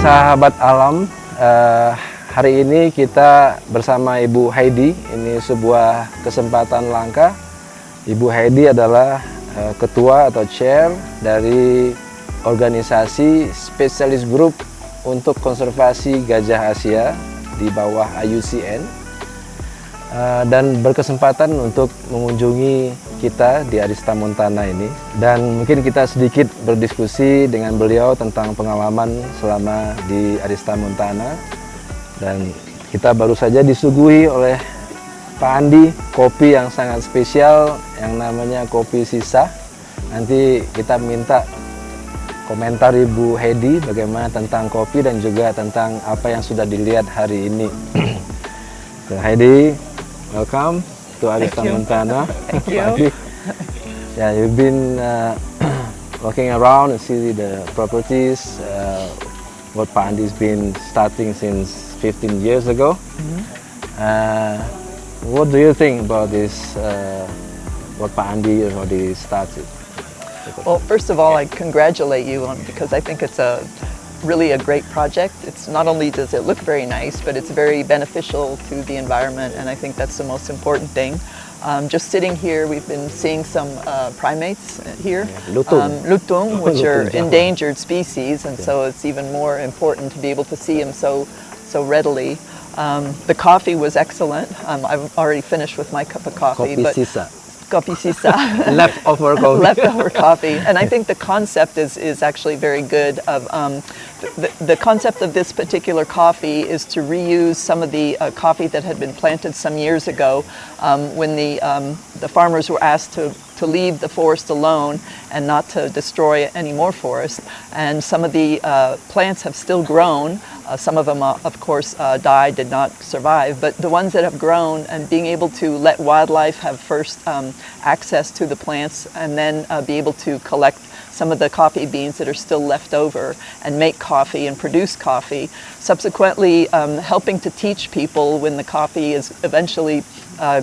sahabat alam, hari ini kita bersama Ibu Heidi. Ini sebuah kesempatan langka. Ibu Heidi adalah ketua atau chair dari organisasi spesialis grup untuk konservasi gajah Asia di bawah IUCN, dan berkesempatan untuk mengunjungi kita di Arista Montana ini, dan mungkin kita sedikit berdiskusi dengan beliau tentang pengalaman selama di Arista Montana. Dan kita baru saja disuguhi oleh Pak Andi kopi yang sangat spesial yang namanya kopi sisa. Nanti kita minta komentar Ibu Heidi bagaimana tentang kopi dan juga tentang apa yang sudah dilihat hari ini. So, Heidi, welcome to Arista Montana. Thank you. Yeah, you've been walking around and see the properties. What Pak Andi's been starting since 15 years ago. What do you think about this? What Pak Andi already started? Well, first of all, I congratulate you because I think it's really a great project. It's not only does it look very nice, but it's very beneficial to the environment, and I think that's the most important thing. Just sitting here, we've been seeing some primates here, lutung, which are endangered species, and so it's even more important to be able to see them so readily. The coffee was excellent. I've already finished with my cup of coffee. Kopi sisa. Leftover coffee. Leftover coffee. And I think the concept is actually very good. The concept of this particular coffee is to reuse some of the coffee that had been planted some years ago when the farmers were asked to leave the forest alone and not to destroy any more forest. And some of the plants have still grown. Some of them, of course, died, did not survive, but the ones that have grown, and being able to let wildlife have first access to the plants and then be able to collect some of the coffee beans that are still left over and make coffee and produce coffee. Subsequently, helping to teach people when the coffee is eventually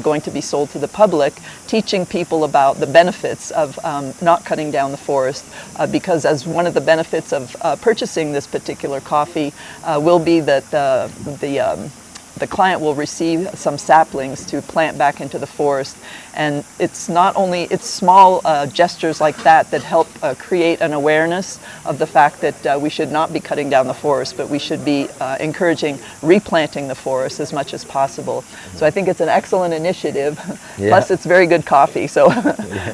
going to be sold to the public, teaching people about the benefits of not cutting down the forest, because as one of the benefits of purchasing this particular coffee will be that the client will receive some saplings to plant back into the forest. And it's not only, it's small gestures like that that help create an awareness of the fact that we should not be cutting down the forest, but we should be encouraging replanting the forest as much as possible. So I think it's an excellent initiative. Yeah. Plus it's very good coffee. So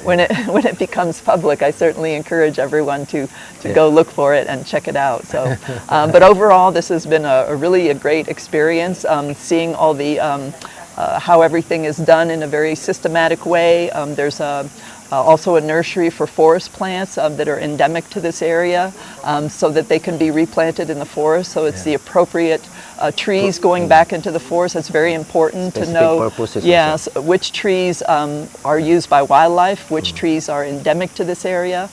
when it becomes public, I certainly encourage everyone to go look for it and check it out. So, but overall, this has been a really great experience. Seeing all the how everything is done in a very systematic way. There's also a nursery for forest plants that are endemic to this area, so that they can be replanted in the forest. So it's the appropriate trees going back into the forest. It's very important to know which trees are used by wildlife, which trees are endemic to this area.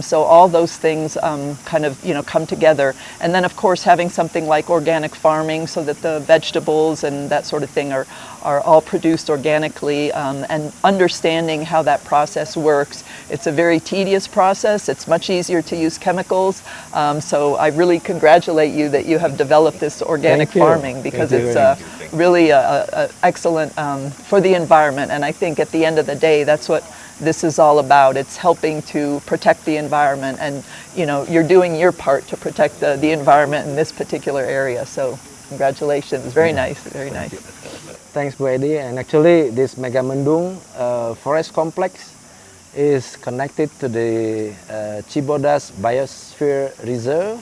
So all those things kind of come together, and then of course having something like organic farming, so that the vegetables and that sort of thing are all produced organically, and understanding how that process works. It's a very tedious process. It's much easier to use chemicals. So I really congratulate you that you have developed this organic farming, because it's really excellent for the environment. And I think at the end of the day, that's what this is all about. It's helping to protect the environment, and you're doing your part to protect the environment in this particular area. So congratulations, very nice, very nice. Thanks, Bu Heidi. And actually this Megamendung forest complex is connected to the Cibodas Biosphere Reserve,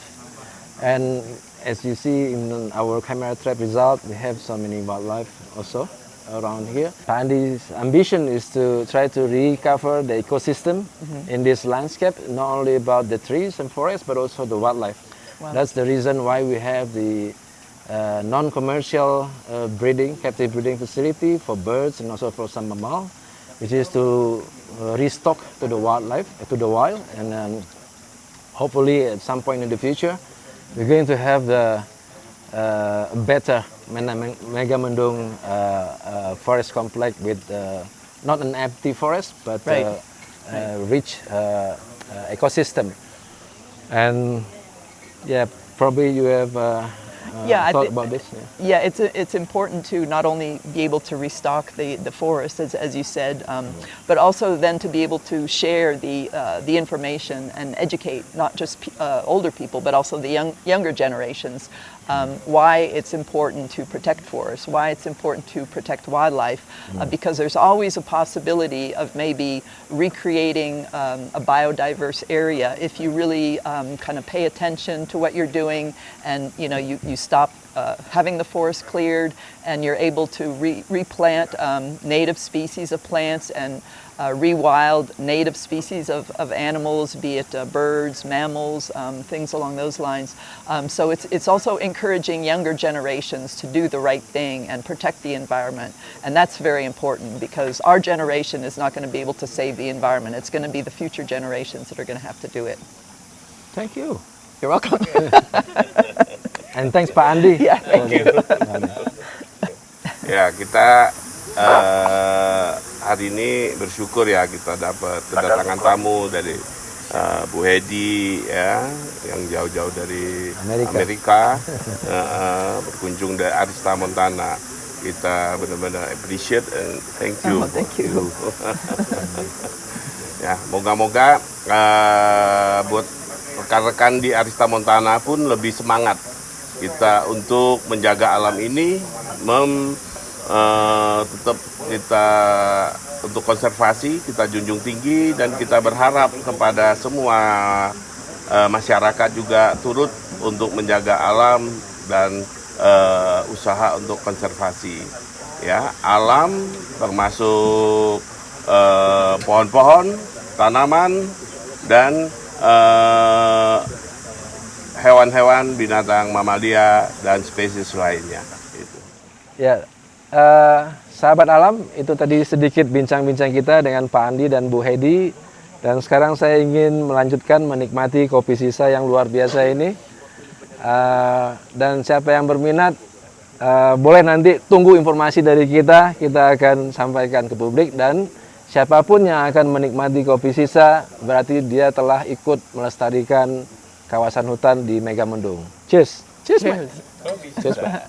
and as you see in our camera trap result, we have so many wildlife also around here. Andy's ambition is to try to recover the ecosystem in this landscape, not only about the trees and forests, but also the wildlife. Wow. That's the reason why we have the non-commercial captive breeding facility for birds and also for some mammal, which is to restock to the wildlife, to the wild, and hopefully at some point in the future, we're going to have the better Megamendung forest complex with not an empty forest, but rich ecosystem. And yeah, Probably you have I thought thi- about this. Yeah, it's important to not only be able to restock the forest, as you said, but also then to be able to share the information and educate not just older people, but also the younger generations, why it's important to protect forests, why it's important to protect wildlife, because there's always a possibility of maybe recreating a biodiverse area if you really kind of pay attention to what you're doing, and you stop having the forest cleared, and you're able to replant native species of plants and rewild native species of animals, be it birds, mammals, things along those lines. So it's also encouraging younger generations to do the right thing and protect the environment. And that's very important, because our generation is not going to be able to save the environment. It's going to be the future generations that are going to have to do it. Thank you. You're welcome. And thanks Pak Andi. Yeah, thank you. Ya, kita hari ini bersyukur ya kita dapat kedatangan tamu dari Bu Heidi ya, yang jauh-jauh dari Amerika berkunjung dari Arista Montana. Kita benar-benar appreciate and thank you. Oh, thank you. Ya, moga-moga buat rekan-rekan di Arista Montana pun lebih semangat kita untuk menjaga alam ini, tetap kita untuk konservasi kita junjung tinggi, dan kita berharap kepada semua masyarakat juga turut untuk menjaga alam dan usaha untuk konservasi. Ya, alam termasuk pohon-pohon, tanaman, dan hewan-hewan, binatang, mamalia, dan spesies lainnya. Gitu. Ya, sahabat alam, itu tadi sedikit bincang-bincang kita dengan Pak Andi dan Bu Heidi. Dan sekarang saya ingin melanjutkan menikmati kopi sisa yang luar biasa ini. Dan siapa yang berminat, boleh nanti tunggu informasi dari kita akan sampaikan ke publik. Dan siapapun yang akan menikmati kopi sisa, berarti dia telah ikut melestarikan kawasan hutan di Megamendung. Cheers. Cheers, Pak. Cheers, Pak.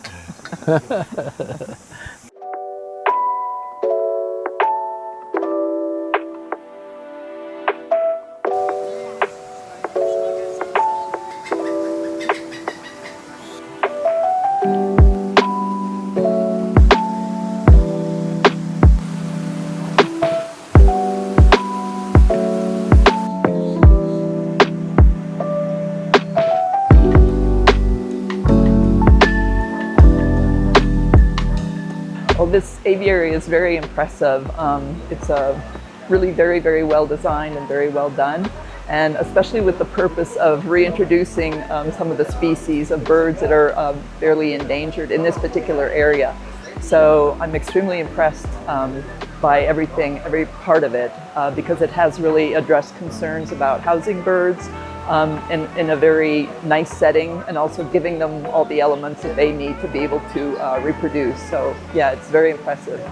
This aviary is very impressive. It's really very, very well designed and very well done, and especially with the purpose of reintroducing some of the species of birds that are fairly endangered in this particular area. So I'm extremely impressed by every part of it, because it has really addressed concerns about housing birds in a very nice setting, and also giving them all the elements that they need to be able to reproduce. So yeah, it's very impressive.